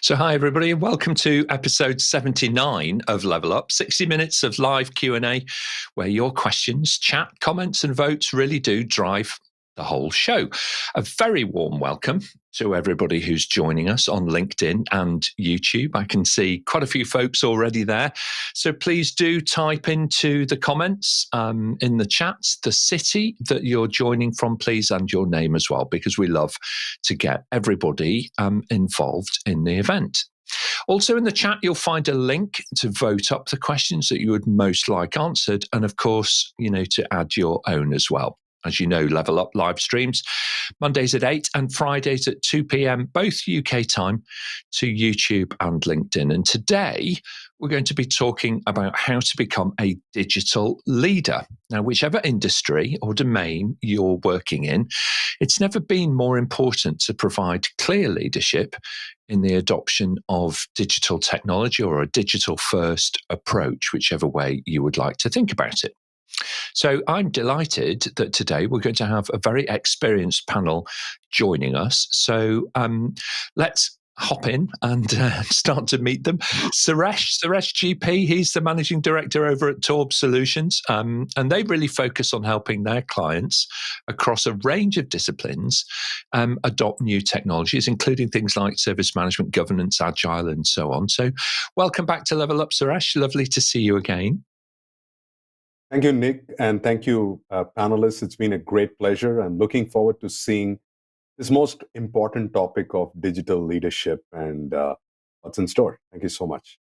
So hi, everybody, and welcome to episode 79 of Level Up, 60 minutes of live Q&A, where your questions, chat, comments, and votes really do drive the whole show. A very warm welcome to everybody who's joining us on LinkedIn and YouTube. I can see quite a few folks already there. So please do type into the comments in the chats the city that you're joining from, please, and your name as well, because we love to get everybody involved in the event. Also in the chat, you'll find a link to vote up the questions that you would most like answered. And of course, to add your own as well. As you know, Level Up live streams Mondays at 8 and Fridays at 2 p.m., both UK time, to YouTube and LinkedIn. And today, we're going to be talking about how to become a digital leader. Now, whichever industry or domain you're working in, it's never been more important to provide clear leadership in the adoption of digital technology or a digital-first approach, whichever way you would like to think about it. So I'm delighted that today we're going to have a very experienced panel joining us. So let's hop in and start to meet them. Suresh GP, he's the managing director over at TauB Solutions, and they really focus on helping their clients across a range of disciplines adopt new technologies, including things like service management, governance, agile, and so on. So welcome back to Level Up, Suresh. Lovely to see you again. Thank you, Nick, and thank you, panelists. It's been a great pleasure. I'm looking forward to seeing this most important topic of digital leadership and what's in store. Thank you so much.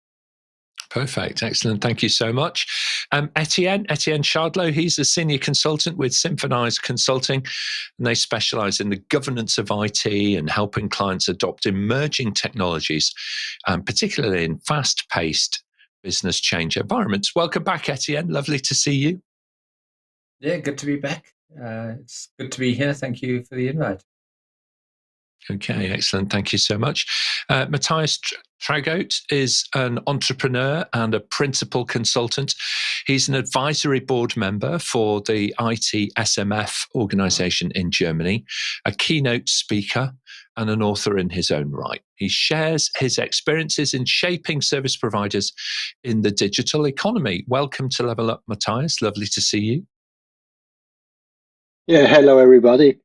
Perfect. Excellent. Thank you so much. Etienne Shardlow, he's a senior consultant with Symphonise Consulting, and they specialize in the governance of IT and helping clients adopt emerging technologies, particularly in fast-paced business change environments. Welcome back, Etienne. Lovely to see you. Yeah, good to be back. It's good to be here. Thank you for the invite. Okay, excellent. Thank you so much. Mathias Traugott is an entrepreneur and a principal consultant. He's an advisory board member for the IT SMF organization in Germany, a keynote speaker, and an author in his own right. He shares his experiences in shaping service providers in the digital economy. Welcome to Level Up, Mathias. Lovely to see you. Yeah, hello, everybody.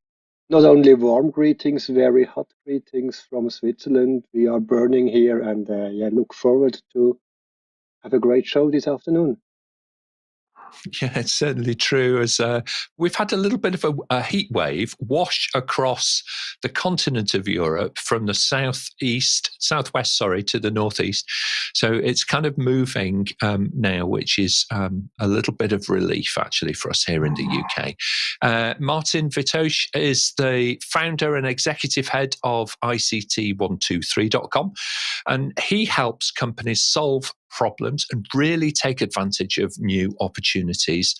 Not only warm greetings, very hot greetings from Switzerland. We are burning here and look forward to have a great show this afternoon. Yeah, it's certainly true. As we've had a little bit of a heat wave wash across the continent of Europe from the southwest, to the northeast. So it's kind of moving now, which is a little bit of relief actually for us here in the UK. Martin Vitous is the founder and executive head of ICT123.com, and he helps companies solve problems and really take advantage of new opportunities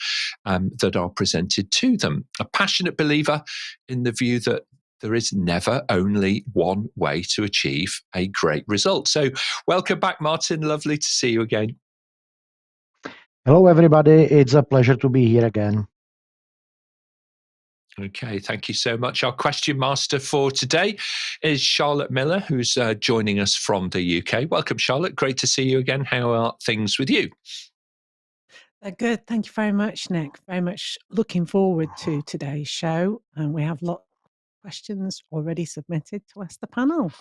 that are presented to them. A passionate believer in the view that there is never only one way to achieve a great result. So welcome back, Martin. Lovely to see you again. Hello, everybody. It's a pleasure to be here again. Okay, thank you so much. Our question master for today is Charlotte Miller, who's joining us from the UK. Welcome, Charlotte. Great to see you again. How are things with you? They're good. Thank you very much, Nick. Very much looking forward to today's show. And we have lots of questions already submitted to ask the panel.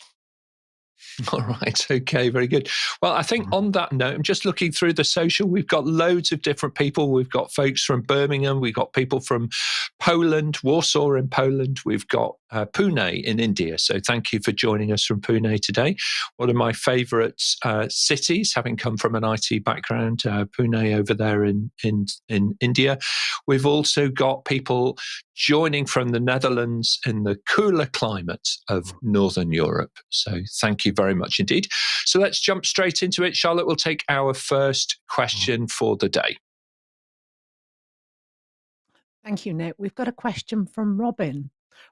All right. Okay. Very good. Well, I think on that note, I'm just looking through the social. We've got loads of different people. We've got folks from Birmingham. We've got people from Poland, Warsaw in Poland. We've got Pune in India. So thank you for joining us from Pune today. One of my favorite cities, having come from an IT background, Pune over there in India. We've also got people joining from the Netherlands in the cooler climate of Northern Europe. So thank you very much indeed. So let's jump straight into it. Charlotte will take our first question for the day. Thank you, Nick. We've got a question from Robin.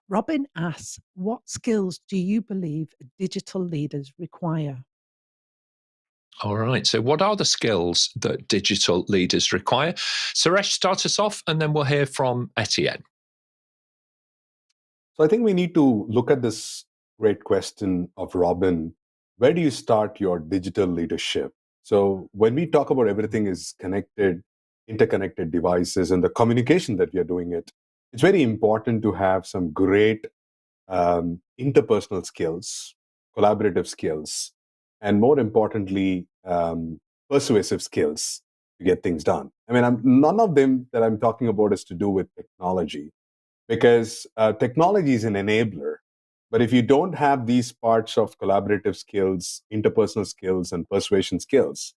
Robin asks, what skills do you believe digital leaders require? All right. So what are the skills that digital leaders require? Suresh, start us off, and then we'll hear from Etienne. So I think we need to look at this great question of Robin where do you start your digital leadership? So when we talk about everything is connected, interconnected devices and the communication that we are doing it's very important to have some great interpersonal skills, collaborative skills, and more importantly, persuasive skills to get things done. I mean, none of them that I'm talking about is to do with technology, because technology is an enabler. But if you don't have these parts of collaborative skills, interpersonal skills, and persuasion skills,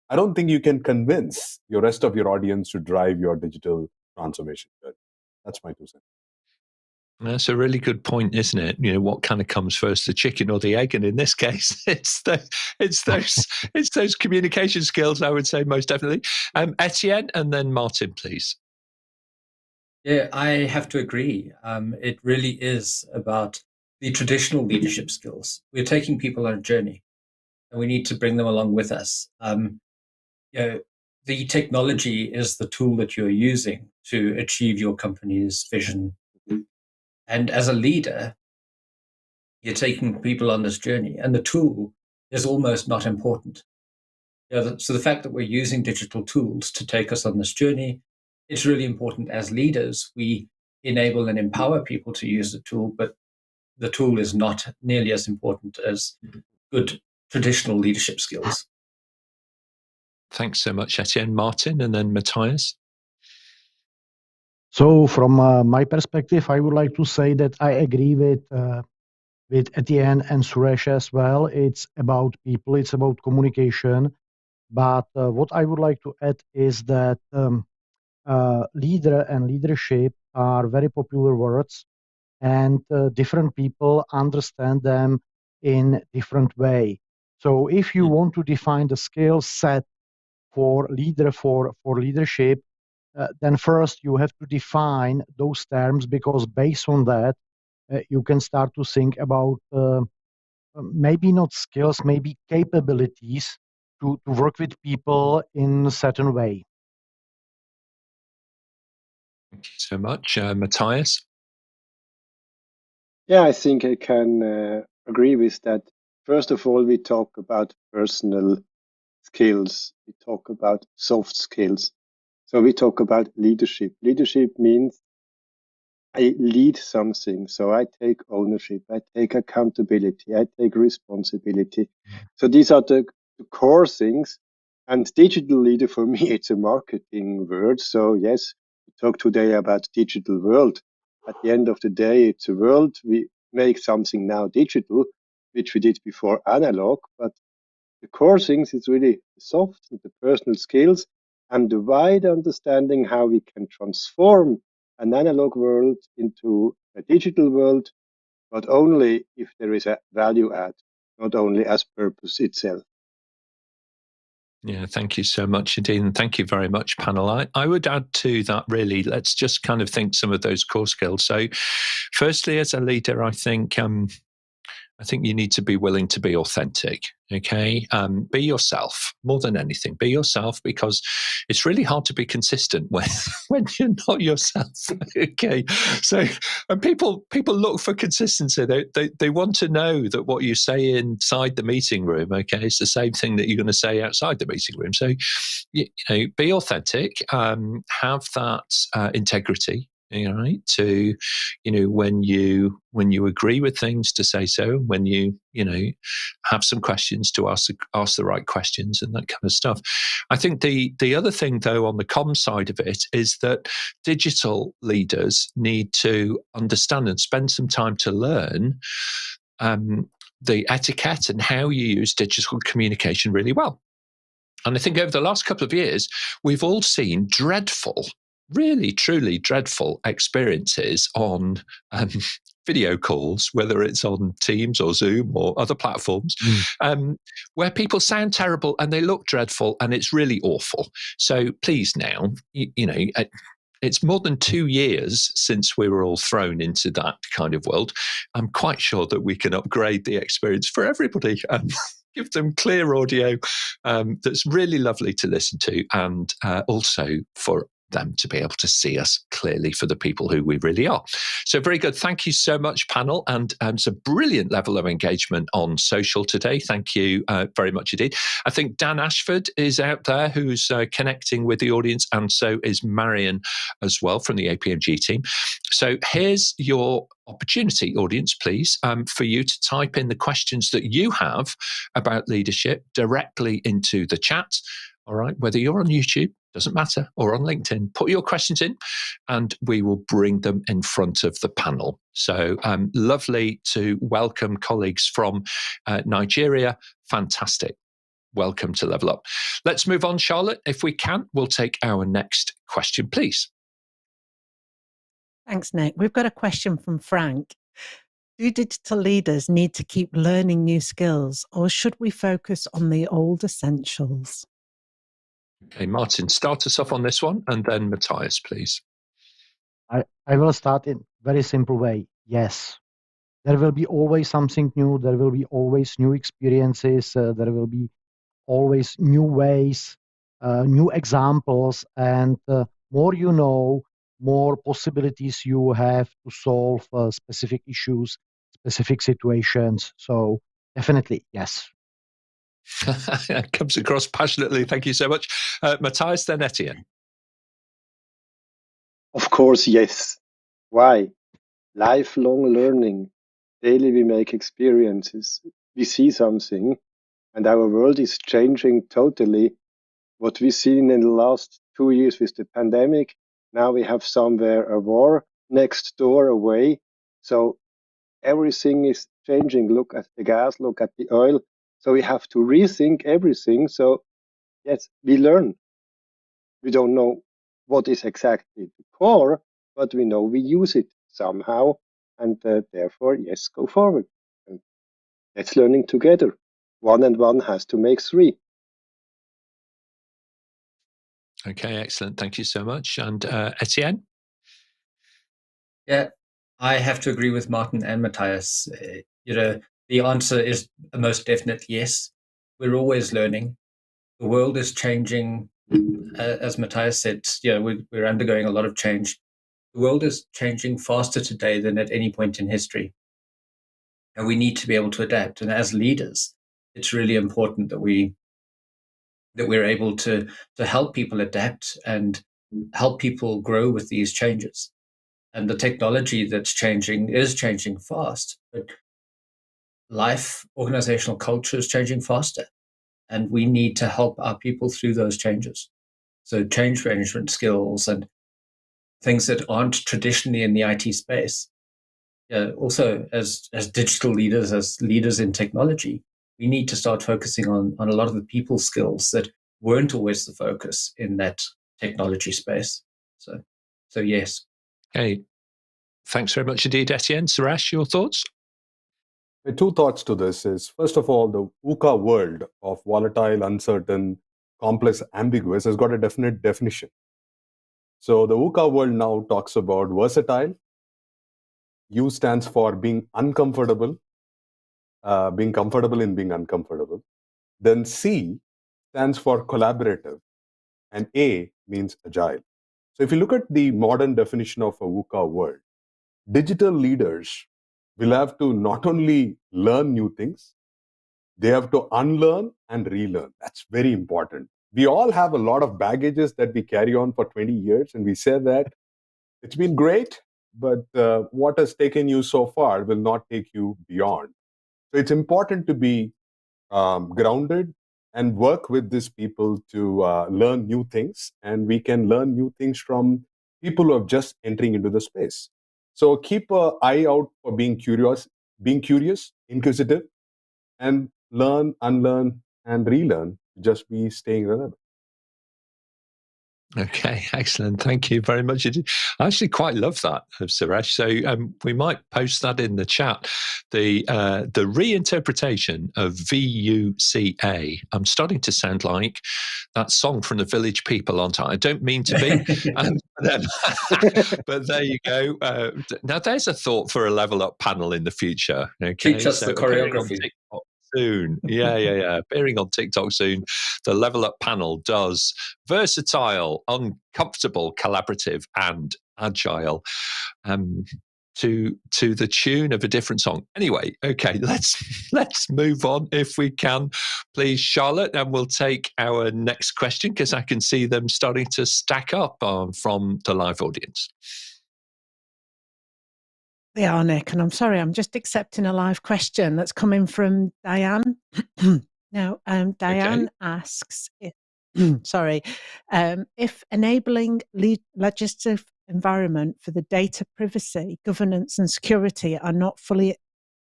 I don't think you can convince your rest of your audience to drive your digital transformation. That's my 2 cents. That's a really good point, isn't it? You know, what kind of comes first, the chicken or the egg? And in this case, it's those communication skills, I would say, most definitely. Etienne, and then Martin, please. Yeah, I have to agree. It really is about the traditional leadership skills. We're taking people on a journey, and we need to bring them along with us. The technology is the tool that you're using to achieve your company's vision. And as a leader, you're taking people on this journey, and the tool is almost not important. So the fact that we're using digital tools to take us on this journey, it's really important. As leaders, we enable and empower people to use the tool, but the tool is not nearly as important as good traditional leadership skills. Thanks so much, Etienne. Martin, and then Mathias. So from my perspective, I would like to say that I agree with Etienne and Suresh as well. It's about people, it's about communication. But what I would like to add is that leader and leadership are very popular words, and different people understand them in different way. So if you want to define the skill set for leadership, then first you have to define those terms, because based on that, you can start to think about maybe not skills, maybe capabilities to work with people in a certain way. Thank you so much. Mathias? Yeah, I think I can agree with that. First of all, we talk about personal skills. We talk about soft skills. So we talk about leadership. Leadership means I lead something. So I take ownership, I take accountability, I take responsibility. So these are the core things. And digital leader, for me, it's a marketing word. So yes, we talk today about digital world. At the end of the day, it's a world. We make something now digital, which we did before analog, but the core things is really the soft and the personal skills and the wide understanding how we can transform an analog world into a digital world, but only if there is a value add, not only as purpose itself. Yeah, thank you so much, indeed. And thank you very much, panel. I would add to that, really, let's just kind of think some of those core skills. So firstly, as a leader, I think you need to be willing to be authentic. Okay. Be yourself more than anything. Be yourself, because it's really hard to be consistent when you're not yourself. Okay. So, and people look for consistency. They want to know that what you say inside the meeting room, okay, is the same thing that you're going to say outside the meeting room. So, be authentic, have that integrity. Right, to when you agree with things, to say so. When you have some questions, to ask the right questions and that kind of stuff. I think the other thing, though, on the comms side of it, is that digital leaders need to understand and spend some time to learn the etiquette and how you use digital communication really well. And I think over the last couple of years, we've all seen really, truly dreadful experiences on video calls, whether it's on Teams or Zoom or other platforms, where people sound terrible and they look dreadful, and it's really awful. So please now, it's more than 2 years since we were all thrown into that kind of world. I'm quite sure that we can upgrade the experience for everybody and give them clear audio that's really lovely to listen to, and also for them to be able to see us clearly for the people who we really are. So very good. Thank you so much, panel. And it's a brilliant level of engagement on social today. Thank you very much indeed. I think Dan Ashford is out there who's connecting with the audience, and so is Marion as well from the APMG team. So here's your opportunity, audience, please, for you to type in the questions that you have about leadership directly into the chat. All right, whether you're on YouTube, doesn't matter, or on LinkedIn, put your questions in and we will bring them in front of the panel. So lovely to welcome colleagues from Nigeria. Fantastic. Welcome to Level Up. Let's move on, Charlotte. If we can, we'll take our next question, please. Thanks, Nick. We've got a question from Frank. Do digital leaders need to keep learning new skills, or should we focus on the old essentials? Okay, Martin, start us off on this one, and then Mathias, please. I will start in a very simple way. Yes. There will be always something new. There will be always new experiences. There will be always new ways, new examples, and more you know, more possibilities you have to solve specific issues, specific situations. So definitely, yes. Comes across passionately. Thank you so much. Mathias, then Etienne. Of course, yes. Why? Lifelong learning. Daily we make experiences. We see something, and our world is changing totally. What we've seen in the last 2 years with the pandemic, now we have somewhere a war next door away. So everything is changing. Look at the gas, look at the oil. So we have to rethink everything. So yes, we learn. We don't know what is exactly the core, but we know we use it somehow. And therefore, yes, go forward. And let's learning together. 1 and 1 has to make 3. Okay, excellent. Thank you so much. And Etienne? Yeah, I have to agree with Martin and Mathias. The answer is a most definite yes. We're always learning. The world is changing. As Mathias said, we're undergoing a lot of change. The world is changing faster today than at any point in history. And we need to be able to adapt. And as leaders, it's really important that we're able to help people adapt and help people grow with these changes. And the technology that's changing is changing fast, but life, organizational culture is changing faster. And we need to help our people through those changes. So change management skills and things that aren't traditionally in the IT space. Also, as digital leaders, as leaders in technology, we need to start focusing on a lot of the people skills that weren't always the focus in that technology space. So yes. Hey, thanks very much indeed, Etienne. Suresh, your thoughts? My 2 thoughts to this is, first of all, the VUCA world of volatile, uncertain, complex, ambiguous has got a definite definition. So the VUCA world now talks about versatile. U stands for being uncomfortable, being comfortable in being uncomfortable. Then C stands for collaborative, and A means agile. So if you look at the modern definition of a VUCA world, digital leaders will have to not only learn new things, they have to unlearn and relearn. That's very important. We all have a lot of baggages that we carry on for 20 years, and we say that it's been great, but what has taken you so far will not take you beyond. So it's important to be grounded and work with these people to learn new things. And we can learn new things from people who are just entering into the space. So keep an eye out for being curious, inquisitive, and learn, unlearn, and relearn. Just be staying relevant. Okay, excellent. Thank you very much. I actually quite love that, Suresh. So we might post that in the chat. The reinterpretation of VUCA. I'm starting to sound like that song from the Village People, aren't I? I don't mean to be. But there you go. Now there's a thought for a level up panel in the future. Okay, Teach us the choreography. soon. Yeah. Appearing on TikTok soon. The Level Up panel does versatile, uncomfortable, collaborative, and agile. To the tune of a different song. Anyway, okay, let's move on if we can, please, Charlotte, and we'll take our next question because I can see them starting to stack up from the live audience. They are, Nick, and I'm sorry, I'm just accepting a live question that's coming from Diane. Now, Diane asks, if enabling legislative environment for the data privacy, governance and security are not fully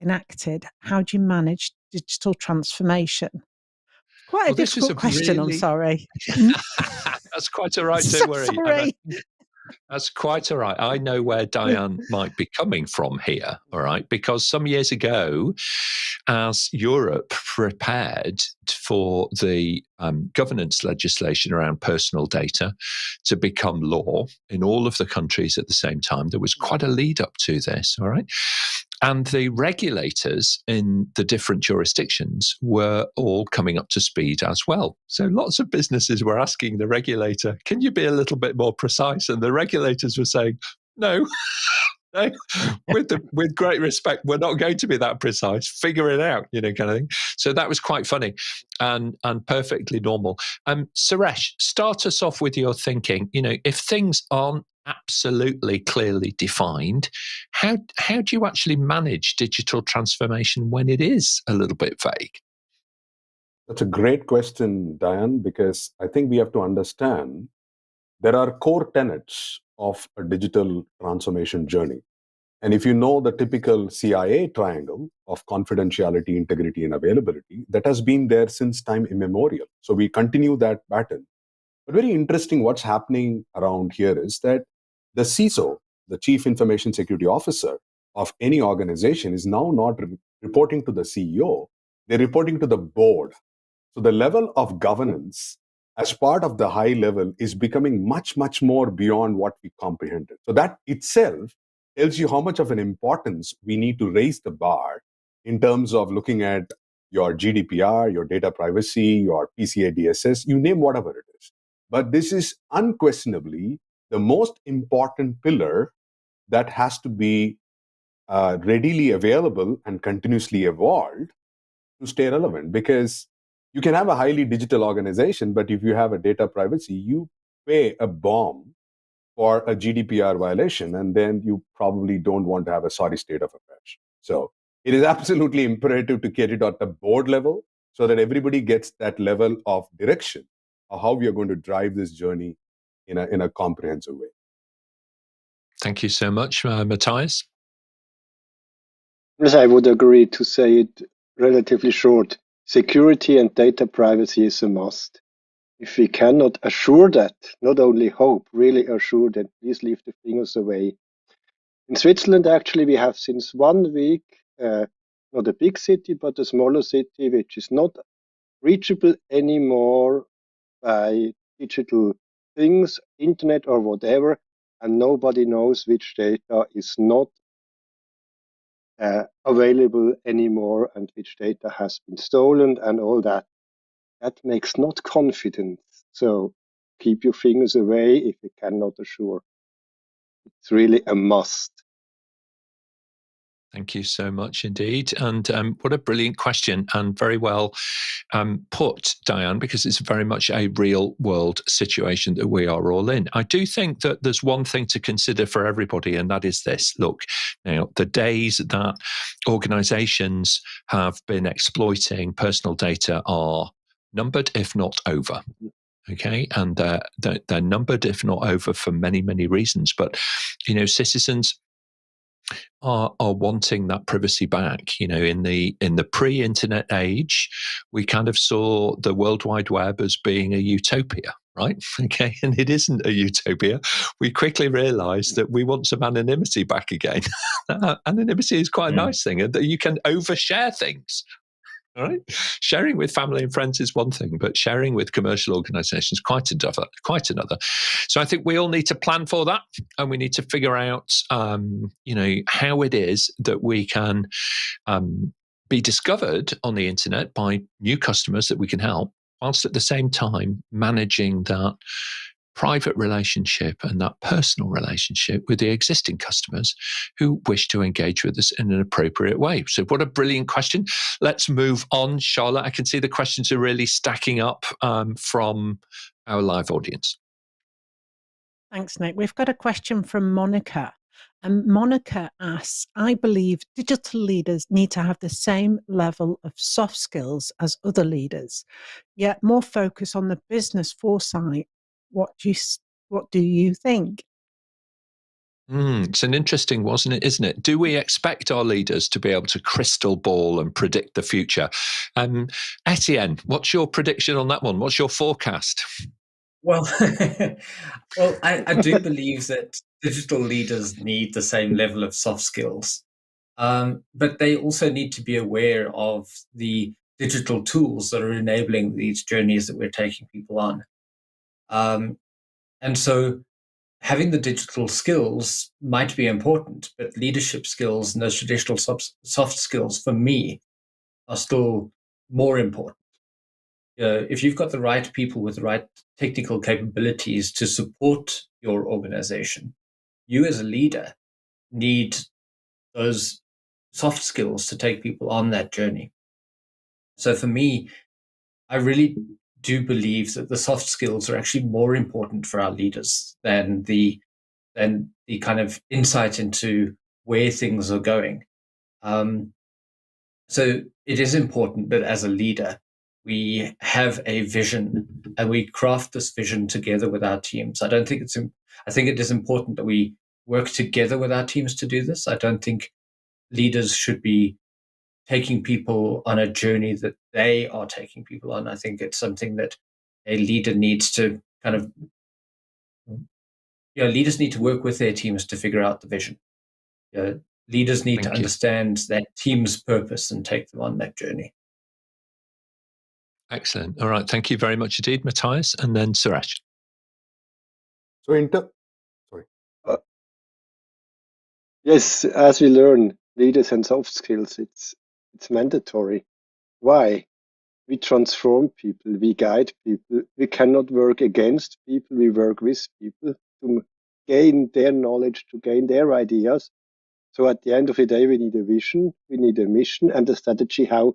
enacted, how do you manage digital transformation? Quite a difficult question, I'm sorry. That's quite all right, don't worry. Sorry. That's quite all right. I know where Diane might be coming from here, all right? Because some years ago, as Europe prepared for the governance legislation around personal data to become law in all of the countries at the same time, there was quite a lead up to this, all right? And the regulators in the different jurisdictions were all coming up to speed as well. So lots of businesses were asking the regulator, can you be a little bit more precise? And the regulators were saying, no, no, with great respect, we're not going to be that precise. Figure it out, kind of thing. So that was quite funny and perfectly normal. Suresh, start us off with your thinking. If things aren't absolutely clearly defined, how do you actually manage digital transformation when it is a little bit vague? That's a great question, Diane, because I think we have to understand there are core tenets of a digital transformation journey. And if you know the typical CIA triangle of confidentiality, integrity, and availability, that has been there since time immemorial. So we continue that pattern. But very interesting, what's happening around here is that the CISO, the Chief Information Security Officer of any organization, is now not reporting to the CEO, they're reporting to the board. So the level of governance as part of the high level is becoming much, much more beyond what we comprehended. So that itself tells you how much of an importance we need to raise the bar in terms of looking at your GDPR, your data privacy, your PCI DSS, you name whatever it is. But this is unquestionably the most important pillar that has to be readily available and continuously evolved to stay relevant. Because you can have a highly digital organization, but if you have a data privacy, you pay a bomb for a GDPR violation, and then you probably don't want to have a sorry state of affairs. So it is absolutely imperative to get it at the board level so that everybody gets that level of direction of how we are going to drive this journey in a comprehensive way. Thank you so much, Mathias. Yes, I would agree to say it relatively short. Security and data privacy is a must. If we cannot assure that, not only hope, really assure that, please leave the fingers away. In Switzerland, actually, we have since 1 week, not a big city, but a smaller city, which is not reachable anymore by digital things, internet or whatever, and nobody knows which data is not available anymore and which data has been stolen and all that. That makes not confidence. So keep your fingers away if you cannot assure. It's really a must. Thank you so much indeed. And what a brilliant question, and very well put, Diane, because it's very much a real world situation that we are all in. I do think that there's one thing to consider for everybody, and that is this. Look, now, the days that organizations have been exploiting personal data are numbered, if not over. Okay, and they're numbered, if not over, for many, many reasons. But, citizens are wanting that privacy back. In the pre-internet age, we kind of saw the World Wide Web as being a utopia, right? Okay, and it isn't a utopia. We quickly realized that we want some anonymity back again. Anonymity is quite a nice thing, and that you can overshare things. All right. Sharing with family and friends is one thing, but sharing with commercial organizations quite another. So I think we all need to plan for that, and we need to figure out, how it is that we can be discovered on the internet by new customers that we can help, whilst at the same time managing that private relationship and that personal relationship with the existing customers who wish to engage with us in an appropriate way. So what a brilliant question. Let's move on, Charlotte. I can see the questions are really stacking up from our live audience. Thanks, Nick. We've got a question from Monica. And Monica asks, I believe digital leaders need to have the same level of soft skills as other leaders, yet more focus on the business foresight. What do you think? It's an interesting, isn't it? Do we expect our leaders to be able to crystal ball and predict the future? Etienne, what's your prediction on that one? What's your forecast? Well, I do believe that digital leaders need the same level of soft skills, but they also need to be aware of the digital tools that are enabling these journeys that we're taking people on. And so having the digital skills might be important, but leadership skills and those traditional soft skills for me are still more important. If you've got the right people with the right technical capabilities to support your organization, you as a leader need those soft skills to take people on that journey. So for me, I really do believe that the soft skills are actually more important for our leaders than the kind of insight into where things are going. So it is important that as a leader, we have a vision and we craft this vision together with our teams. I think it is important that we work together with our teams to do this. I don't think leaders should be taking people on a journey that they are taking people on. I think it's something that a leader needs to leaders need to work with their teams to figure out the vision. Leaders need to understand that team's purpose and take them on that journey. Excellent. All right. Thank you very much indeed, Mathias. And then Suresh. So yes, as we learn leaders and soft skills, it's mandatory. Why? We transform people, we guide people. We cannot work against people, we work with people to gain their knowledge, to gain their ideas. So at the end of the day, we need a vision, we need a mission and a strategy how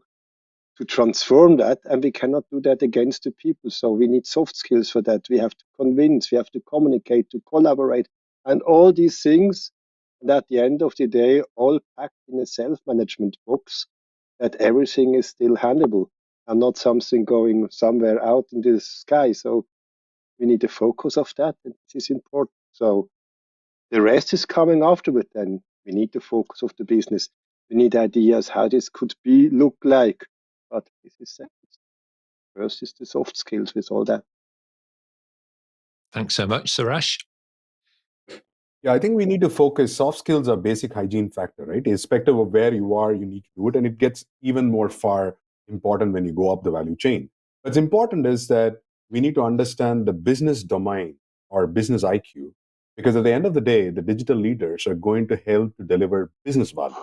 to transform that. And we cannot do that against the people. So we need soft skills for that. We have to convince, we have to communicate, to collaborate, and all these things. And at the end of the day, all packed in a self-management box that everything is still handleable and not something going somewhere out in the sky. So we need the focus of that, and this is important. So the rest is coming afterward then. We need the focus of the business. We need ideas how this could look like. But this is second. First is the soft skills with all that. Thanks so much, Suresh. Yeah, I think we need to focus. Soft skills are basic hygiene factor, right? Irrespective of where you are, you need to do it. And it gets even more far important when you go up the value chain. What's important is that we need to understand the business domain or business IQ, because at the end of the day, the digital leaders are going to help to deliver business value.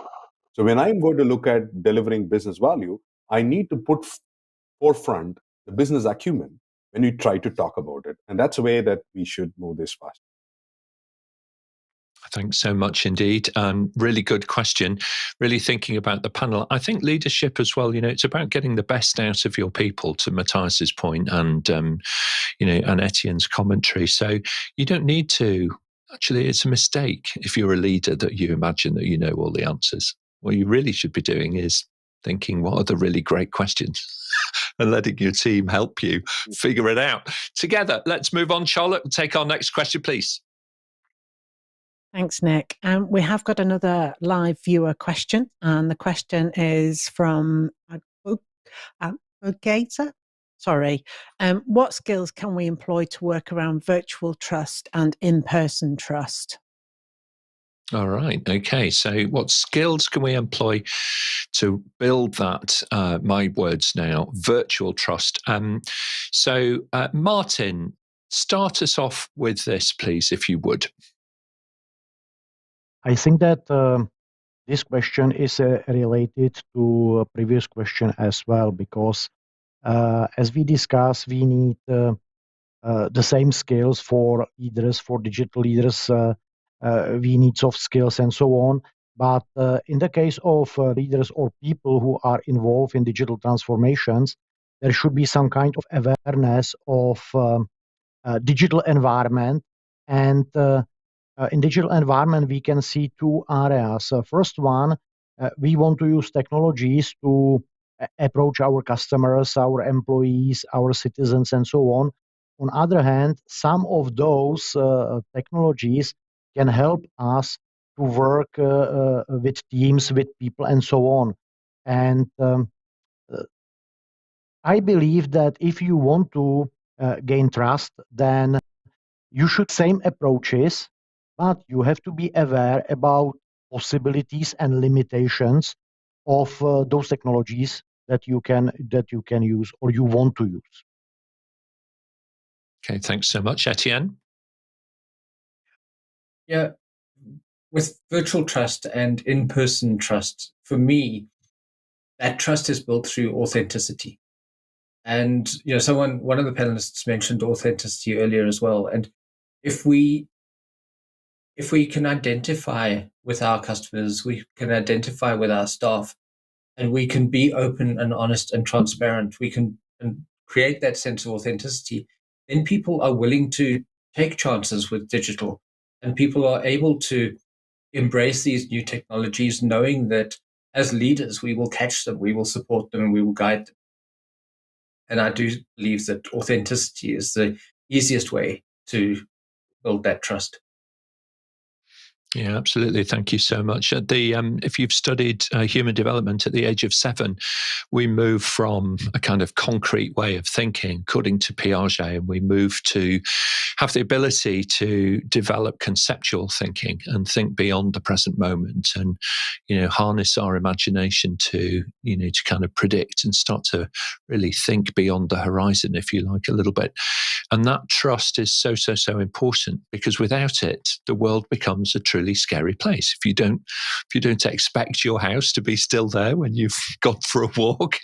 So when I'm going to look at delivering business value, I need to put forefront the business acumen when we try to talk about it. And that's a way that we should move this fast. Thanks so much indeed. Really good question. Really thinking about the panel. I think leadership as well, it's about getting the best out of your people, to Mathias's point and, and Etienne's commentary. So you don't need to, actually, it's a mistake if you're a leader that you imagine that you know all the answers. What you really should be doing is thinking, what are the really great questions? And letting your team help you figure it out. Together, let's move on. Charlotte, we'll take our next question, please. Thanks, Nick. We have got another live viewer question, and the question is from Gator. Sorry. What skills can we employ to work around virtual trust and in-person trust? All right. Okay. So what skills can we employ to build that, my words now, virtual trust? So Martin, start us off with this, please, if you would. I think that this question is related to a previous question as well, because as we discussed, we need the same skills for leaders, for digital leaders. We need soft skills and so on. But in the case of leaders or people who are involved in digital transformations, there should be some kind of awareness of digital environment. And in digital environment, we can see two areas. First one, we want to use technologies to approach our customers, our employees, our citizens, and so on. On other hand, some of those technologies can help us to work with teams, with people, and so on. And I believe that if you want to gain trust, then you should same approaches, but you have to be aware about possibilities and limitations of those technologies that you can use or you want to use. Okay, thanks so much, Etienne. Yeah, with virtual trust and in-person trust, for me, that trust is built through authenticity. And one of the panelists mentioned authenticity earlier as well. And if we can identify with our customers, we can identify with our staff, and we can be open and honest and transparent, we can create that sense of authenticity, then people are willing to take chances with digital, and people are able to embrace these new technologies, knowing that as leaders, we will catch them, we will support them, and we will guide them. And I do believe that authenticity is the easiest way to build that trust. Yeah, absolutely. Thank you so much. If you've studied human development at the age of 7, we move from a kind of concrete way of thinking, according to Piaget, and we move to have the ability to develop conceptual thinking and think beyond the present moment, and harness our imagination to kind of predict and start to really think beyond the horizon, if you like, a little bit. And that trust is so important, because without it, the world becomes a truly scary place. If you don't expect your house to be still there when you've gone for a walk,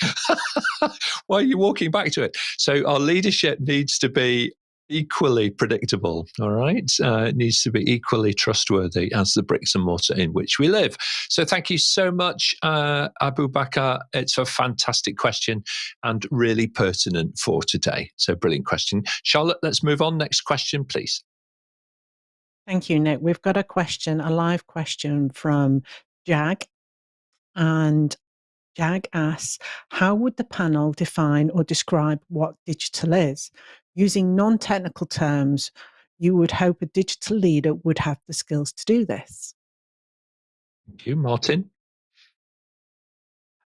why are you walking back to it? So our leadership needs to be equally predictable, all right? It needs to be equally trustworthy as the bricks and mortar in which we live. So thank you so much, Abu Bakr. It's a fantastic question and really pertinent for today. So brilliant question. Charlotte, let's move on. Next question, please. Thank you, Nick. We've got a live question from Jag. And Jag asks, how would the panel define or describe what digital is? Using non-technical terms, you would hope a digital leader would have the skills to do this. Thank you, Martin.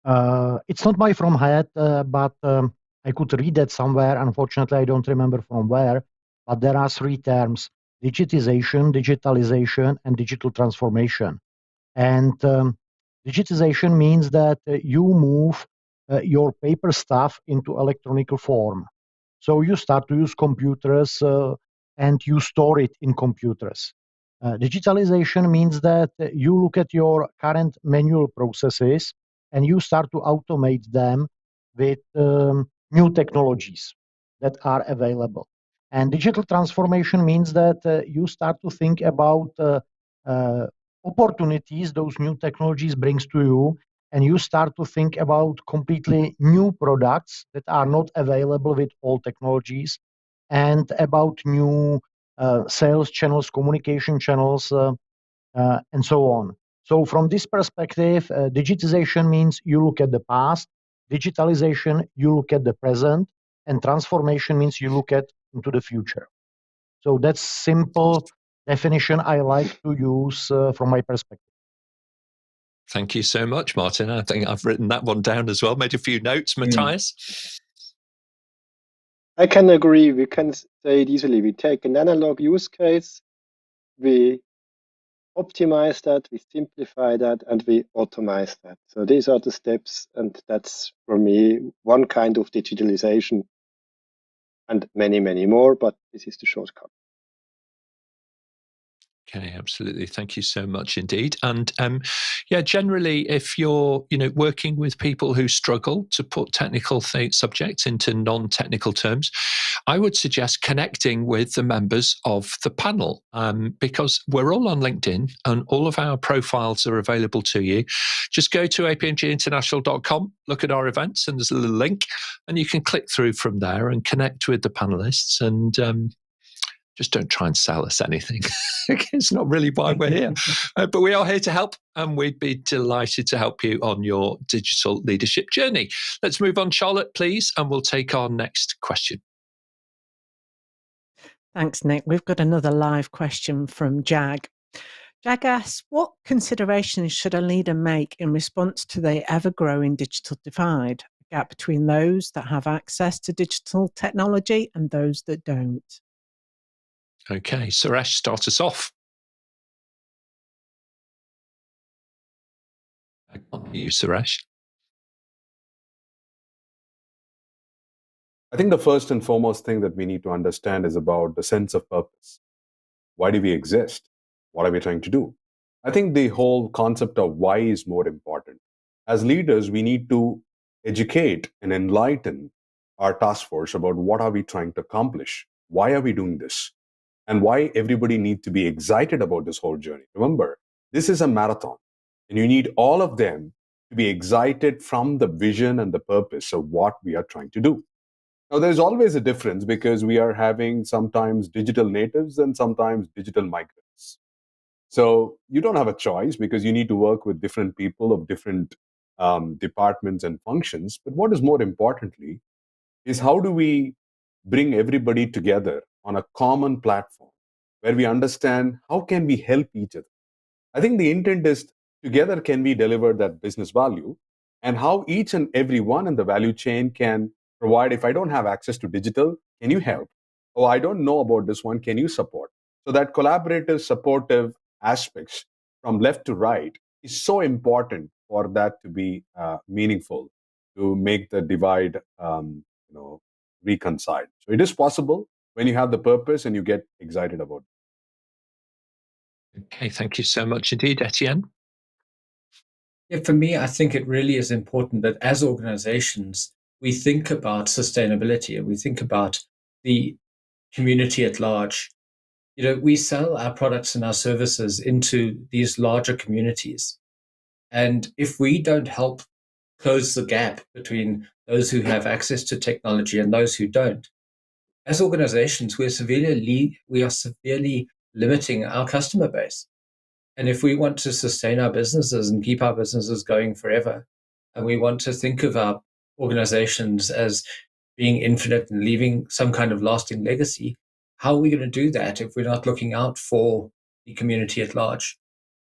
It's not my from head, but I could read that somewhere. Unfortunately, I don't remember from where, but there are 3 terms: digitization, digitalization, and digital transformation. And digitization means that you move your paper stuff into electronic form. So you start to use computers and you store it in computers. Digitalization means that you look at your current manual processes and you start to automate them with new technologies that are available. And digital transformation means that you start to think about opportunities those new technologies brings to you, and you start to think about completely new products that are not available with all technologies, and about new sales channels, communication channels, and so on. So from this perspective, digitization means you look at the past, digitalization, you look at the present, and transformation means you look at into the future. So that's simple definition I like to use from my perspective. Thank you so much, Martin. I think I've written that one down as well, made a few notes. Mathias? I can agree. We can say it easily. We take an analog use case, we optimize that, we simplify that, and we automate that. So these are the steps, and that's, for me, one kind of digitalization, and many more, but this is the shortcut. Okay, absolutely. Thank you so much indeed. And yeah, generally, if you're working with people who struggle to put technical subjects into non-technical terms, I would suggest connecting with the members of the panel, because we're all on LinkedIn and all of our profiles are available to you. Just go to apmginternational.com, look at our events, and there's a little link, and you can click through from there and connect with the panelists. And just don't try and sell us anything. It's not really why we're here. But we are here to help, and we'd be delighted to help you on your digital leadership journey. Let's move on, Charlotte, please, and we'll take our next question. Thanks, Nick. We've got another live question from Jag. Jag asks, what considerations should a leader make in response to the ever-growing digital divide, a gap between those that have access to digital technology and those that don't? Okay, Suresh, start us off. I can't hear you, Suresh. I think the first and foremost thing that we need to understand is about the sense of purpose. Why do we exist? What are we trying to do? I think the whole concept of why is more important. As leaders, we need to educate and enlighten our task force about what are we trying to accomplish? Why are we doing this? And why everybody needs to be excited about this whole journey. Remember, this is a marathon, and you need all of them to be excited from the vision and the purpose of what we are trying to do. Now, there's always a difference because we are having sometimes digital natives and sometimes digital migrants. So you don't have a choice because you need to work with different people of different departments and functions. But what is more importantly is how do we bring everybody together on a common platform where we understand how can we help each other. I think the intent is together can we deliver that business value, and how each and every one in the value chain can provide. If I don't have access to digital, can you help? Oh, I don't know about this one, can you support? So that collaborative, supportive aspects from left to right is so important for that to be meaningful, to make the divide reconciled. So it is possible when you have the purpose and you get excited about it. Okay, thank you so much indeed, Etienne. Yeah, for me, I think it really is important that as organizations, we think about sustainability and we think about the community at large. We sell our products and our services into these larger communities. And if we don't help close the gap between those who have access to technology and those who don't, as organizations, we are severely limiting our customer base. And if we want to sustain our businesses and keep our businesses going forever, and we want to think of our organizations as being infinite and leaving some kind of lasting legacy, how are we going to do that if we're not looking out for the community at large?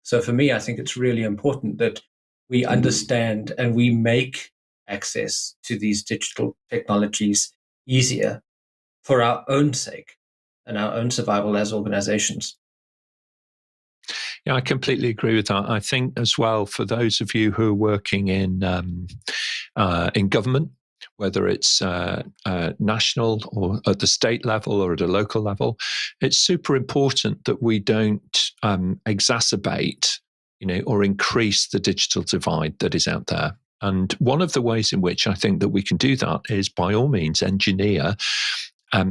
So for me, I think it's really important that we understand and we make access to these digital technologies easier for our own sake and our own survival as organizations. Yeah, I completely agree with that. I think as well, for those of you who are working in government, whether it's national or at the state level or at a local level, it's super important that we don't exacerbate, or increase the digital divide that is out there. And one of the ways in which I think that we can do that is by all means engineer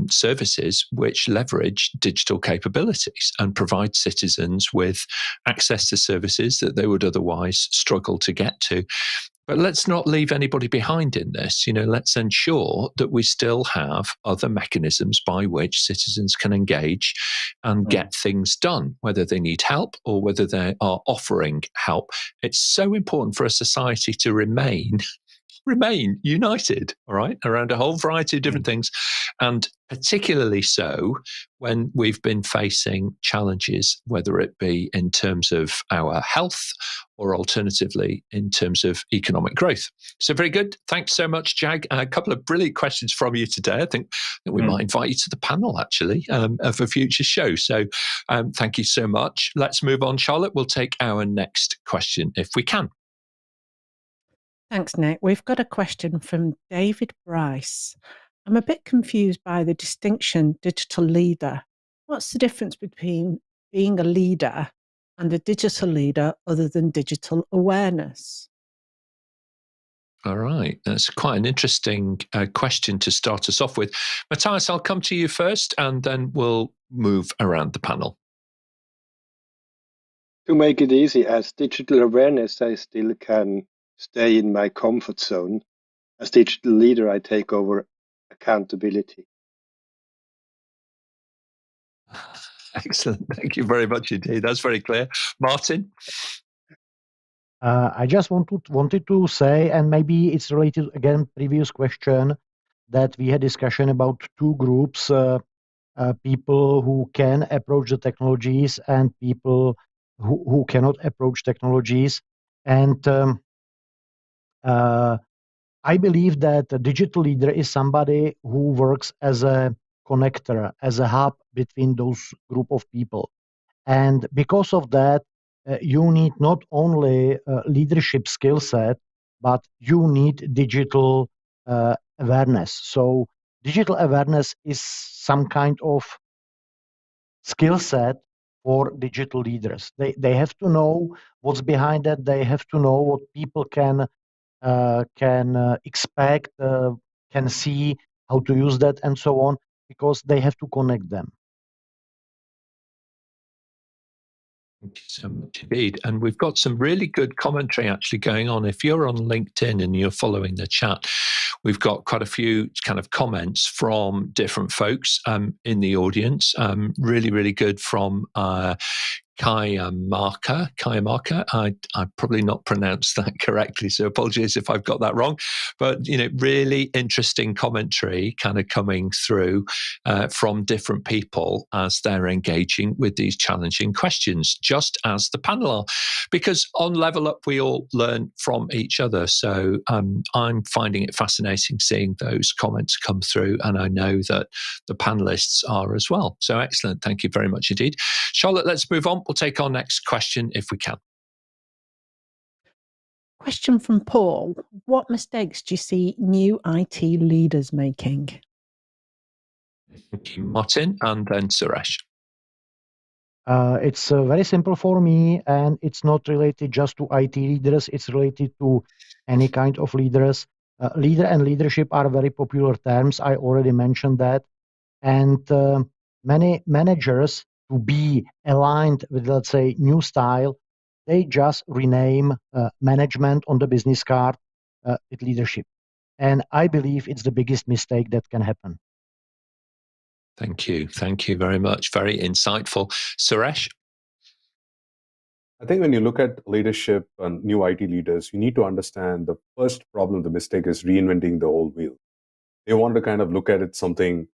services which leverage digital capabilities and provide citizens with access to services that they would otherwise struggle to get to. But let's not leave anybody behind in this. Let's ensure that we still have other mechanisms by which citizens can engage and get things done, whether they need help or whether they are offering help. It's so important for a society to remain united, all right, around a whole variety of different things. And particularly so when we've been facing challenges, whether it be in terms of our health or alternatively in terms of economic growth. So very good. Thanks so much, Jag. A couple of brilliant questions from you today. I think we might invite you to the panel, actually, of a future show. So thank you so much. Let's move on, Charlotte. We'll take our next question if we can. Thanks, Nick. We've got a question from David Bryce. I'm a bit confused by the distinction digital leader. What's the difference between being a leader and a digital leader other than digital awareness? All right. That's quite an interesting question to start us off with. Mathias, I'll come to you first, and then we'll move around the panel. To make it easy, as digital awareness, I still can stay in my comfort zone. As digital leader, I take over accountability. Excellent. Thank you very much indeed. That's very clear. Martin? I just wanted to say, and maybe it's related again previous question, that we had discussion about two groups, people who can approach the technologies and people who cannot approach technologies. And I believe that a digital leader is somebody who works as a connector, as a hub between those group of people. And because of that, you need not only leadership skill set, but you need digital awareness. So digital awareness is some kind of skill set for digital leaders. They have to know what's behind that. They have to know what people can expect, can see, how to use that, and so on, because they have to connect them. Thank you so much indeed. And we've got some really good commentary actually going on. If you're on LinkedIn and you're following the chat, we've got quite a few kind of comments from different folks in the audience. Really, really good from Kaya Marker. I probably not pronounced that correctly, so apologies if I've got that wrong. But really interesting commentary kind of coming through from different people as they're engaging with these challenging questions, just as the panel are. Because on Level Up, we all learn from each other. So I'm finding it fascinating seeing those comments come through, and I know that the panelists are as well. So excellent. Thank you very much indeed. Charlotte, let's move on. We'll take our next question if we can. Question from Paul. What mistakes do you see new IT leaders making? Thank you, Martin, and then Suresh. It's very simple for me, and it's not related just to IT leaders. It's related to any kind of leaders. Leader and leadership are very popular terms. I already mentioned that. And many managers, to be aligned with, let's say, new style, they just rename management on the business card with leadership. And I believe it's the biggest mistake that can happen. Thank you. Thank you very much. Very insightful. Suresh? I think when you look at leadership and new IT leaders, you need to understand the first problem, the mistake is reinventing the old wheel. They want to kind of look at it something,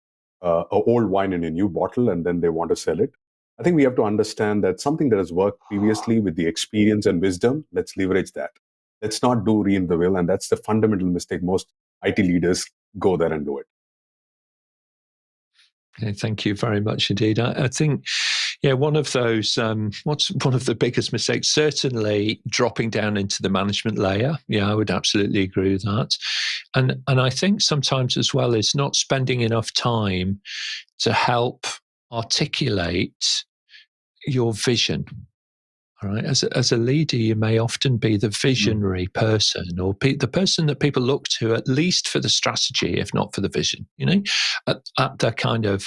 a old wine in a new bottle, and then they want to sell it. I think we have to understand that something that has worked previously with the experience and wisdom, let's leverage that. Let's not do reinvent the wheel. And that's the fundamental mistake. Most IT leaders go there and do it. Okay, thank you very much indeed. I think, one of those, what's one of the biggest mistakes? Certainly dropping down into the management layer. Yeah, I would absolutely agree with that. And I think sometimes as well is not spending enough time to help articulate your vision. All right. As a leader, you may often be the visionary person, or the person that people look to at least for the strategy, if not for the vision. At the kind of,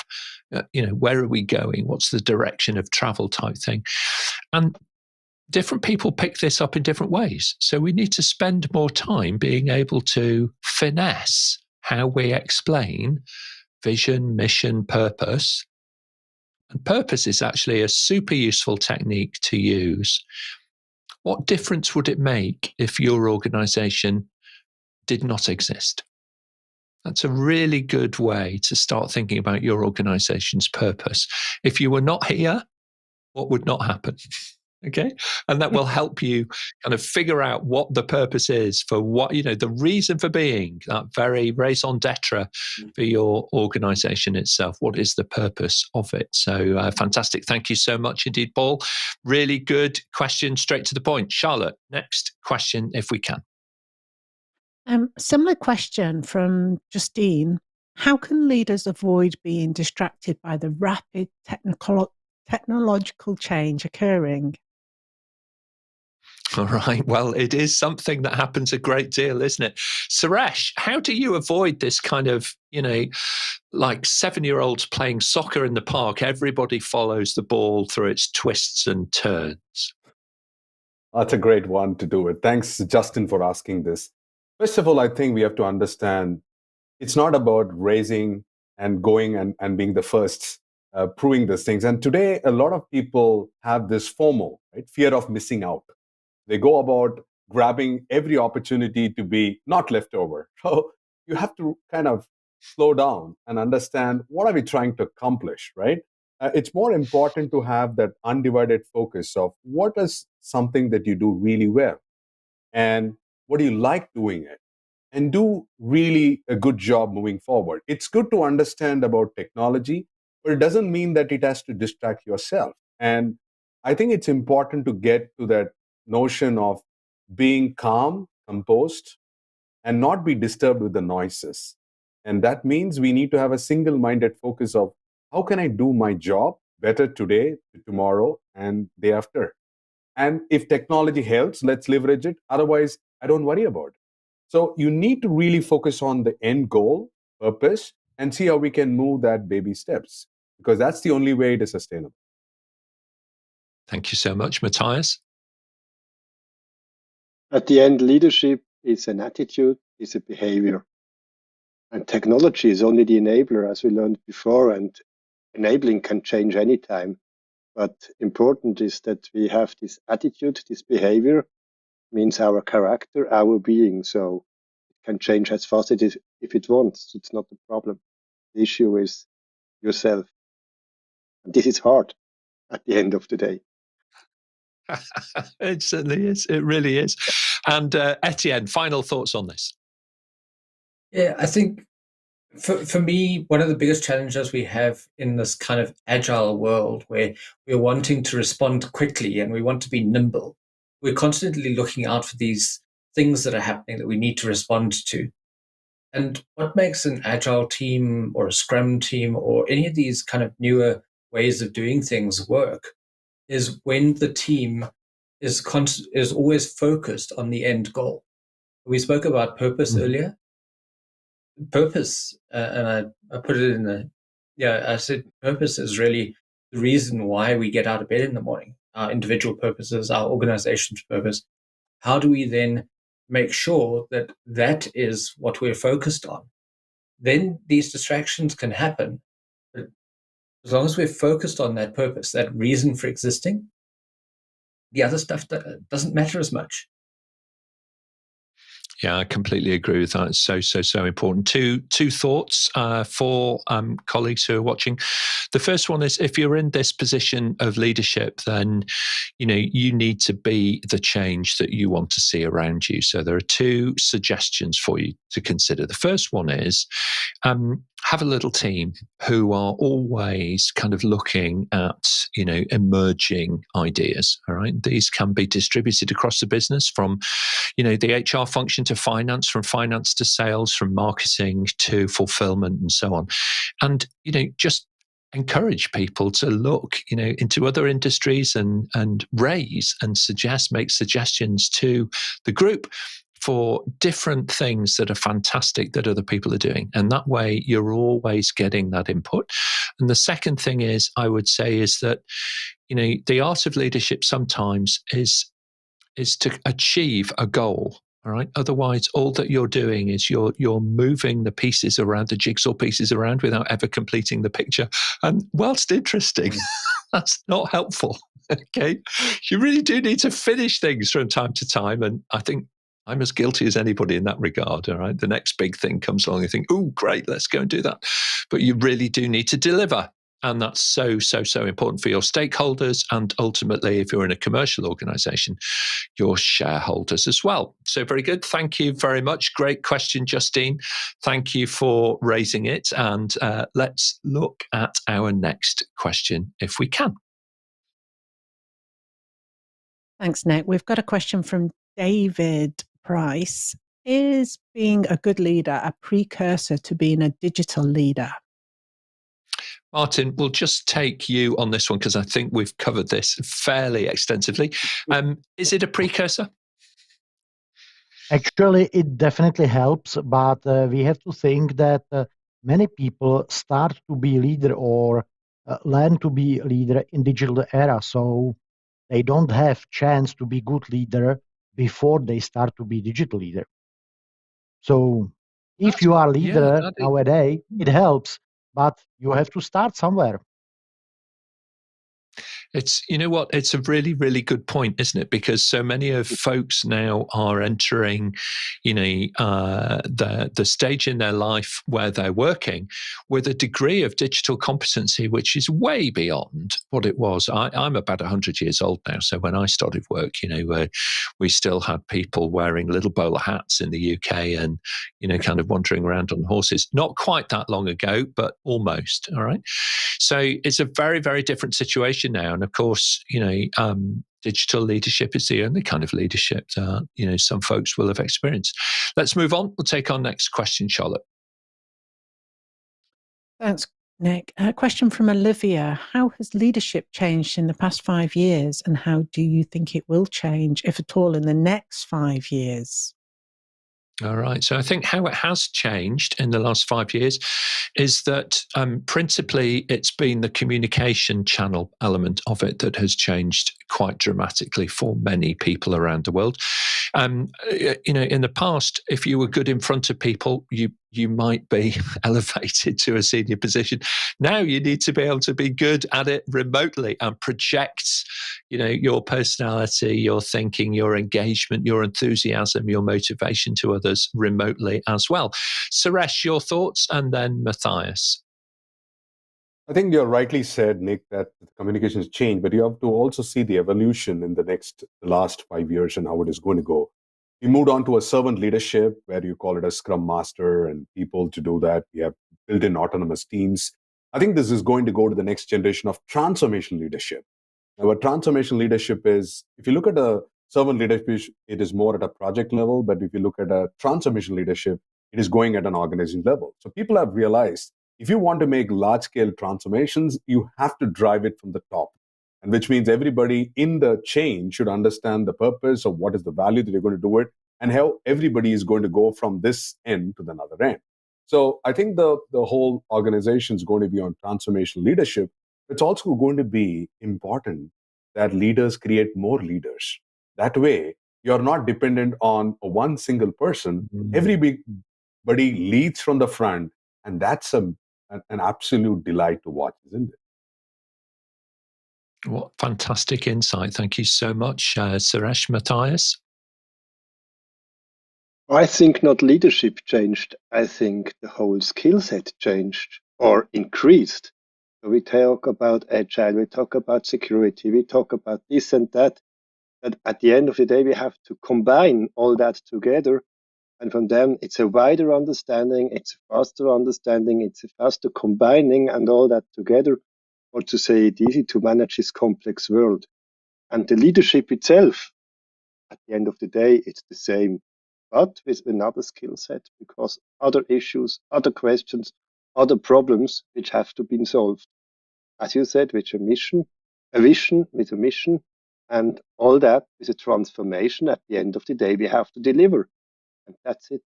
where are we going? What's the direction of travel type thing? And different people pick this up in different ways. So we need to spend more time being able to finesse how we explain vision, mission, purpose. And purpose is actually a super useful technique to use. What difference would it make if your organization did not exist? That's a really good way to start thinking about your organization's purpose. If you were not here, what would not happen? Okay. And that will help you kind of figure out what the purpose is for what, the reason for being, that very raison d'etre for your organization itself. What is the purpose of it? So fantastic. Thank you so much indeed, Paul. Really good question, straight to the point. Charlotte, next question, if we can. Similar question from Justine. How can leaders avoid being distracted by the rapid technological change occurring? All right. Well, it is something that happens a great deal, isn't it? Suresh, how do you avoid this kind of, like 7-year-olds playing soccer in the park? Everybody follows the ball through its twists and turns. That's a great one to do it. Thanks, Justin, for asking this. First of all, I think we have to understand it's not about raising and going and being the first, proving these things. And today, a lot of people have this FOMO, right? Fear of missing out. They go about grabbing every opportunity to be not left over. So you have to kind of slow down and understand, what are we trying to accomplish, right? It's more important to have that undivided focus of what is something that you do really well and what do you like doing it, and do really a good job moving forward. It's good to understand about technology, but it doesn't mean that it has to distract yourself. And I think it's important to get to that notion of being calm, composed, and not be disturbed with the noises. And that means we need to have a single-minded focus of how can I do my job better today, tomorrow, and day after. And if technology helps, let's leverage it. Otherwise, I don't worry about it. So you need to really focus on the end goal, purpose, and see how we can move that baby steps, because that's the only way it is sustainable. Thank you so much, Mathias. At the end, leadership is an attitude, is a behavior. And technology is only the enabler, as we learned before, and enabling can change anytime. But important is that we have this attitude, this behavior, means our character, our being. So it can change as fast as it is if it wants. It's not the problem. The issue is yourself. And this is hard at the end of the day. It certainly is. It really is. And Etienne, final thoughts on this? Yeah, I think for me, one of the biggest challenges we have in this kind of agile world where we're wanting to respond quickly and we want to be nimble, we're constantly looking out for these things that are happening that we need to respond to. And what makes an agile team or a scrum team or any of these kind of newer ways of doing things work is when the team is always focused on the end goal. We spoke about purpose earlier. Purpose, and I put it in I said purpose is really the reason why we get out of bed in the morning, our individual purposes, our organization's purpose. How do we then make sure that that is what we're focused on? Then these distractions can happen. But as long as we're focused on that purpose, that reason for existing, the other stuff doesn't matter as much. Yeah, I completely agree with that. It's so important. Two thoughts for colleagues who are watching. The first one is, if you're in this position of leadership, then you need to be the change that you want to see around you. So there are two suggestions for you to consider. The first one is have a little team who are always kind of looking at emerging ideas. All right, these can be distributed across the business, from the HR function to finance, from finance to sales, from marketing to fulfillment, and so on. And just encourage people to look into other industries and make suggestions to the group for different things that are fantastic that other people are doing. And that way you're always getting that input. And the second thing is, I would say, is that the art of leadership sometimes is to achieve a goal. All right. Otherwise, all that you're doing is you're moving the pieces around, the jigsaw pieces around, without ever completing the picture. And whilst interesting, that's not helpful. Okay. You really do need to finish things from time to time. And I think I'm as guilty as anybody in that regard. All right. The next big thing comes along, you think, oh, great, let's go and do that. But you really do need to deliver. And that's so important for your stakeholders, and ultimately, if you're in a commercial organization, your shareholders as well. So very good. Thank you very much. Great question, Justine. Thank you for raising it. And let's look at our next question, if we can. Thanks, Nick. We've got a question from David Price. Is being a good leader a precursor to being a digital leader? Martin, we'll just take you on this one because I think we've covered this fairly extensively. Is it a precursor? Actually, it definitely helps, but we have to think that many people start to be leader or learn to be leader in digital era, so they don't have chance to be good leader before they start to be digital leader. So if you are leader nowadays, it helps, but you have to start somewhere. It's, you know what, it's a really, really good point, isn't it? Because so many of folks now are entering, the stage in their life where they're working with a degree of digital competency which is way beyond what it was. I'm about 100 years old now, so when I started work, we still had people wearing little bowler hats in the UK and kind of wandering around on horses. Not quite that long ago, but almost. All right. So it's a very, very different situation now. And of course, digital leadership is the only kind of leadership that, some folks will have experienced. Let's move on. We'll take our next question, Charlotte. Thanks, Nick. A question from Olivia. How has leadership changed in the past 5 years, and how do you think it will change, if at all, in the next 5 years? All right. So I think how it has changed in the last 5 years is that principally it's been the communication channel element of it that has changed quite dramatically for many people around the world. In the past, if you were good in front of people, you might be elevated to a senior position. Now you need to be able to be good at it remotely and project, your personality, your thinking, your engagement, your enthusiasm, your motivation to others remotely as well. Suresh, your thoughts, and then Mathias. I think you're rightly said, Nick, that communication has changed, but you have to also see the evolution in the last 5 years and how it is going to go. We moved on to a servant leadership where you call it a scrum master and people to do that. We have built-in autonomous teams. I think this is going to go to the next generation of transformation leadership. Now, what transformation leadership is, if you look at a servant leadership, it is more at a project level, but if you look at a transformation leadership, it is going at an organization level. So people have realized if you want to make large-scale transformations, you have to drive it from the top. And which means everybody in the chain should understand the purpose of what is the value that you're going to do it and how everybody is going to go from this end to the other end. So I think the whole organization is going to be on transformational leadership. It's also going to be important that leaders create more leaders. That way, you're not dependent on one single person. Everybody leads from the front, and that's an absolute delight to watch, isn't it? What fantastic insight. Thank you so much, Suresh. Mathias? I think not leadership changed. I think the whole skill set changed or increased. So we talk about agile, we talk about security, we talk about this and that. But at the end of the day, we have to combine all that together. And from them, it's a wider understanding, it's a faster understanding, it's a faster combining and all that together, or to say it easy, to manage this complex world. And the leadership itself, at the end of the day, it's the same, but with another skill set, because other issues, other questions, other problems which have to be solved. As you said, with a vision with a mission, and all that is a transformation. At the end of the day, we have to deliver. And that's it.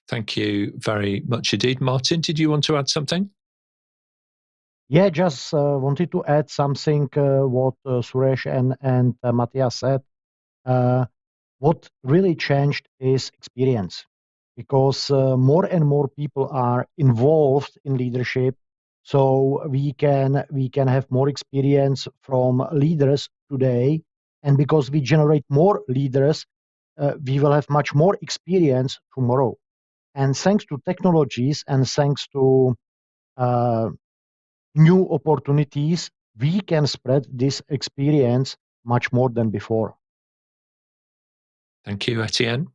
Thank you very much indeed. Martin, did you want to add something? Yeah, just wanted to add something what Suresh and Mathias said. What really changed is experience, because more and more people are involved in leadership. So we can have more experience from leaders today, and because we generate more leaders, we will have much more experience tomorrow. And thanks to technologies and thanks to new opportunities, we can spread this experience much more than before. Thank you, Etienne.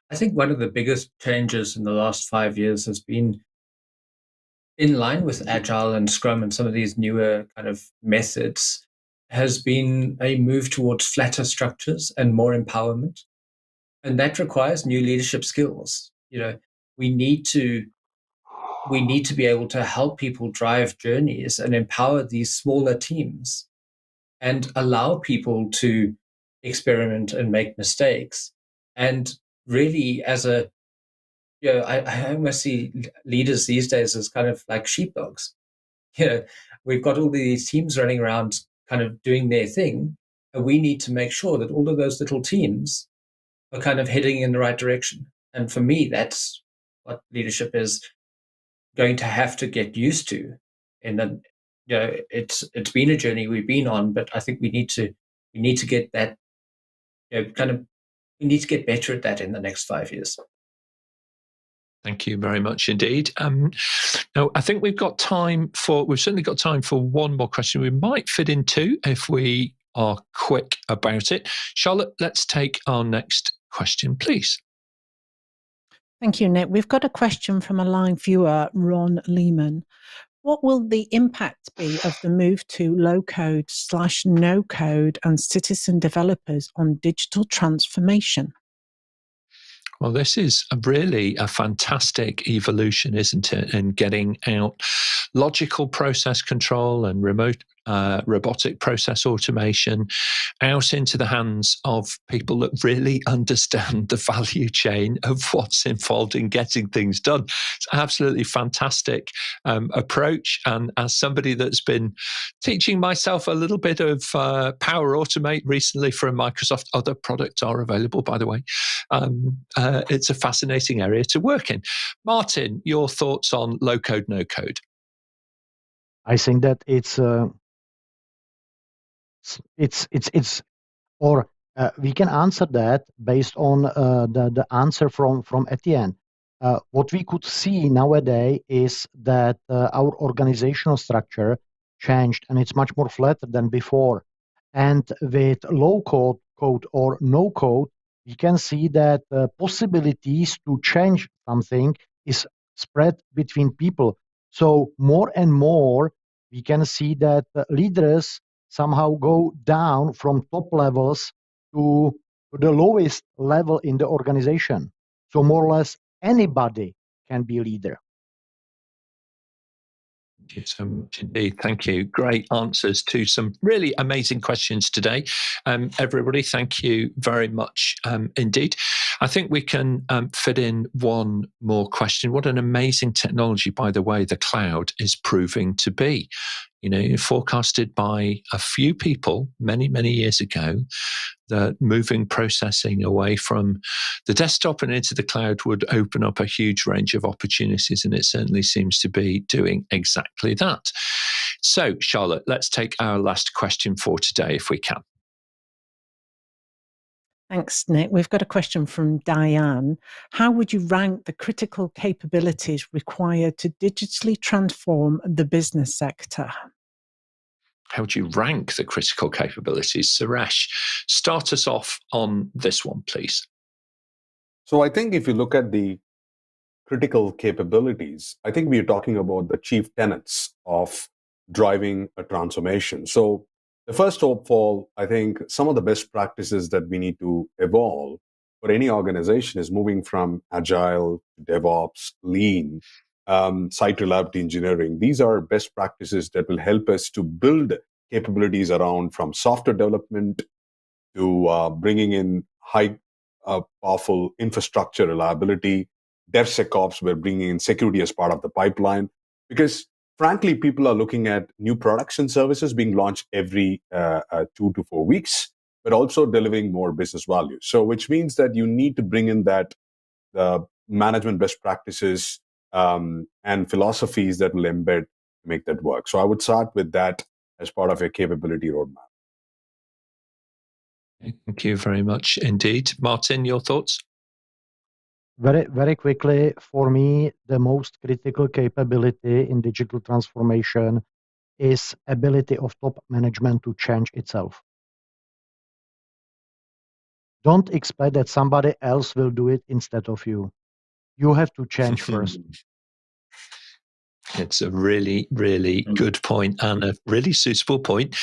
I think one of the biggest changes in the last 5 years has been in line with Agile and Scrum and some of these newer kind of methods, has been a move towards flatter structures and more empowerment. And that requires new leadership skills. We need to we need to be able to help people drive journeys and empower these smaller teams and allow people to experiment and make mistakes. And really, as a, I almost see leaders these days as kind of like sheepdogs. We've got all these teams running around kind of doing their thing, and we need to make sure that all of those little teams are kind of heading in the right direction. And for me, that's what leadership is going to have to get used to. And then, it's been a journey we've been on, but I think we need to get that, we need to get better at that in the next 5 years. Thank you very much indeed. Now, I think we've certainly got time for one more question. We might fit in two if we are quick about it. Charlotte, let's take our next question, please. Thank you, Nick. We've got a question from a live viewer, Ron Lehman. What will the impact be of the move to low-code/no code and citizen developers on digital transformation? Well, this is really a fantastic evolution, isn't it? In getting out logical process control and remote robotic process automation out into the hands of people that really understand the value chain of what's involved in getting things done. It's absolutely fantastic approach. And as somebody that's been teaching myself a little bit of Power Automate recently from Microsoft, other products are available, by the way. It's a fascinating area to work in. Martin, your thoughts on low code, no code? I think that we can answer that based on the answer from Etienne. What we could see nowadays is that our organizational structure changed and it's much more flatter than before. And with low code or no code, we can see that possibilities to change something is spread between people. So more and more, we can see that leaders somehow go down from top levels to the lowest level in the organization. So more or less anybody can be a leader. Thank you so much indeed. Thank you. Great answers to some really amazing questions today. Everybody, thank you very much indeed. I think we can fit in one more question. What an amazing technology, by the way, the cloud is proving to be. Forecasted by a few people many, many years ago, that moving processing away from the desktop and into the cloud would open up a huge range of opportunities, and it certainly seems to be doing exactly that. So, Charlotte, let's take our last question for today, if we can. Thanks, Nick. We've got a question from Diane. How would you rank the critical capabilities required to digitally transform the business sector? How would you rank the critical capabilities? Suresh, start us off on this one, please. So I think if you look at the critical capabilities, I think we're talking about the chief tenets of driving a transformation. So the first of all, I think some of the best practices that we need to evolve for any organization is moving from agile, DevOps, lean, site reliability engineering. These are best practices that will help us to build capabilities around from software development to bringing in high powerful infrastructure reliability. DevSecOps, we're bringing in security as part of the pipeline. Because frankly, people are looking at new products and services being launched every 2 to 4 weeks, but also delivering more business value. So which means that you need to bring in that management best practices and philosophies that will embed to make that work. So I would start with that as part of your capability roadmap. Thank you very much indeed. Martin, your thoughts? Very, very quickly, for me, the most critical capability in digital transformation is ability of top management to change itself. Don't expect that somebody else will do it instead of you. You have to change first. It's a really, really good point and a really suitable point.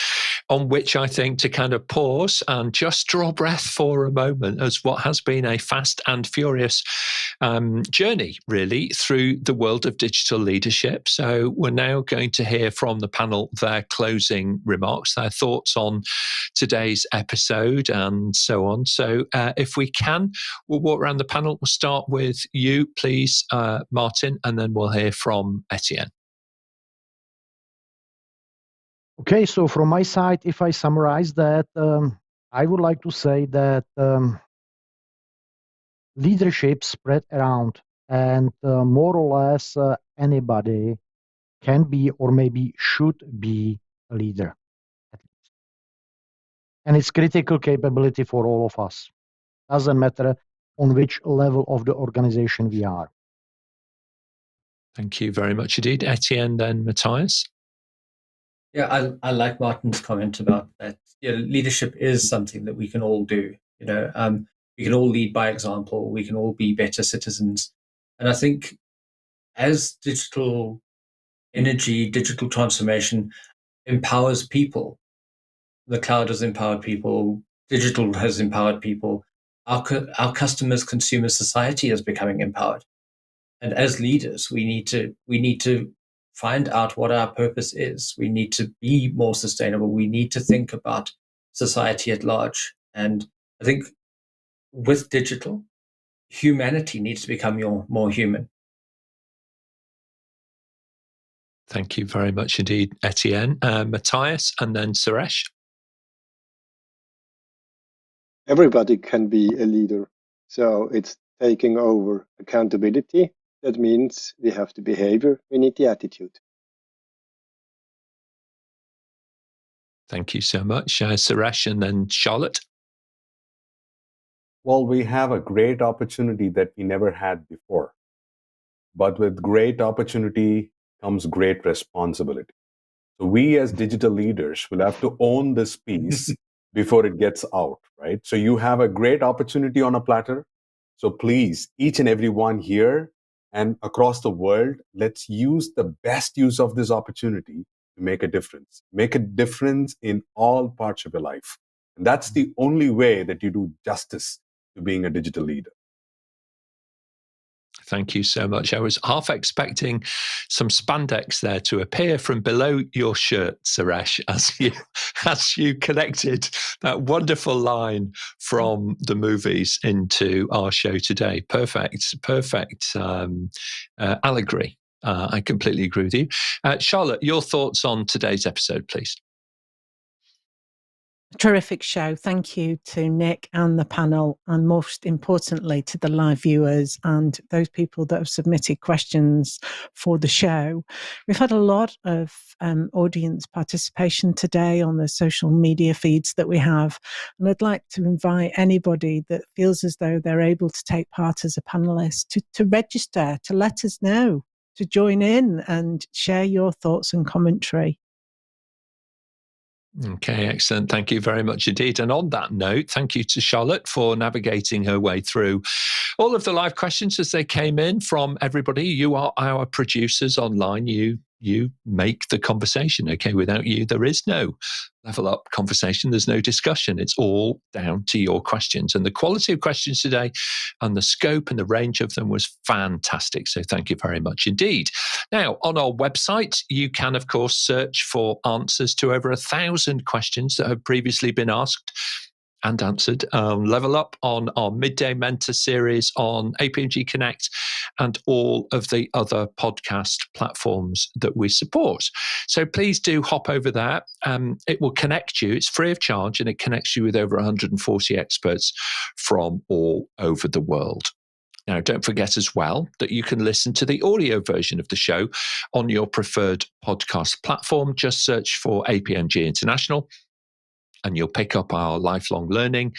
on which I think to kind of pause and just draw breath for a moment, as what has been a fast and furious journey, really, through the world of digital leadership. So we're now going to hear from the panel their closing remarks, their thoughts on today's episode and so on. So if we can, we'll walk around the panel. We'll start with you, please, Martin, and then we'll hear from Etienne. Okay, so from my side, if I summarize that, I would like to say that leadership spread around, and more or less anybody can be or maybe should be a leader. And it's critical capability for all of us. Doesn't matter on which level of the organization we are. Thank you very much indeed. Etienne, then Mathias. Yeah, I like Martin's comment about that. Leadership is something that we can all do. We can all lead by example. We can all be better citizens. And I think as digital energy, digital transformation empowers people, the cloud has empowered people, digital has empowered people, our customers, consumer society is becoming empowered. And as leaders, we need to find out what our purpose is. We need to be more sustainable. We need to think about society at large. And I think with digital, humanity needs to become more human. Thank you very much indeed, Etienne. Mathias, and then Suresh. Everybody can be a leader. So it's taking over accountability. That means we have the behavior, we need the attitude. Thank you so much, Suresh, and then Charlotte. Well, we have a great opportunity that we never had before. But with great opportunity comes great responsibility. So we as digital leaders will have to own this piece before it gets out, right? So you have a great opportunity on a platter. So please, each and every one here and across the world, let's use the best use of this opportunity to make a difference. Make a difference in all parts of your life. And that's the only way that you do justice to being a digital leader. Thank you so much. I was half expecting some spandex there to appear from below your shirt, Suresh, as you connected that wonderful line from the movies into our show today. Perfect allegory. I completely agree with you. Charlotte, your thoughts on today's episode, please. Terrific show. Thank you to Nick and the panel, and most importantly to the live viewers and those people that have submitted questions for the show. We've had a lot of audience participation today on the social media feeds that we have, and I'd like to invite anybody that feels as though they're able to take part as a panelist to register, to let us know, to join in and share your thoughts and commentary. Okay, excellent. Thank you very much indeed. And on that note, thank you to Charlotte for navigating her way through all of the live questions as they came in from everybody. You are our producers online. You make the conversation. Okay, without you, there is no level up conversation. There's no discussion. It's all down to your questions. And the quality of questions today and the scope and the range of them was fantastic. So thank you very much indeed. Now, on our website, you can, of course, search for answers to over 1,000 questions that have previously been asked and answered. Level up on our Midday Mentor series on APMG Connect and all of the other podcast platforms that we support. So please do hop over there. It will connect you. It's free of charge, and it connects you with over 140 experts from all over the world. Now, don't forget as well that you can listen to the audio version of the show on your preferred podcast platform. Just search for APMG International and you'll pick up our lifelong learning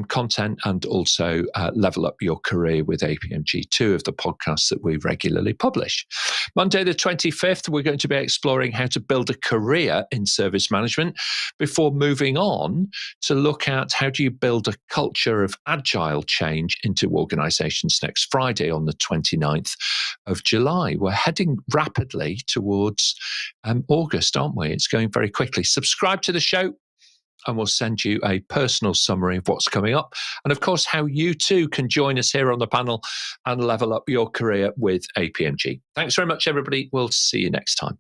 content and also level up your career with APMG, 2 of the podcasts that we regularly publish. Monday the 25th, we're going to be exploring how to build a career in service management before moving on to look at how do you build a culture of agile change into organizations next Friday on the 29th of July. We're heading rapidly towards August, aren't we? It's going very quickly. Subscribe to the show, and we'll send you a personal summary of what's coming up. And of course, how you too can join us here on the panel and level up your career with APMG. Thanks very much, everybody. We'll see you next time.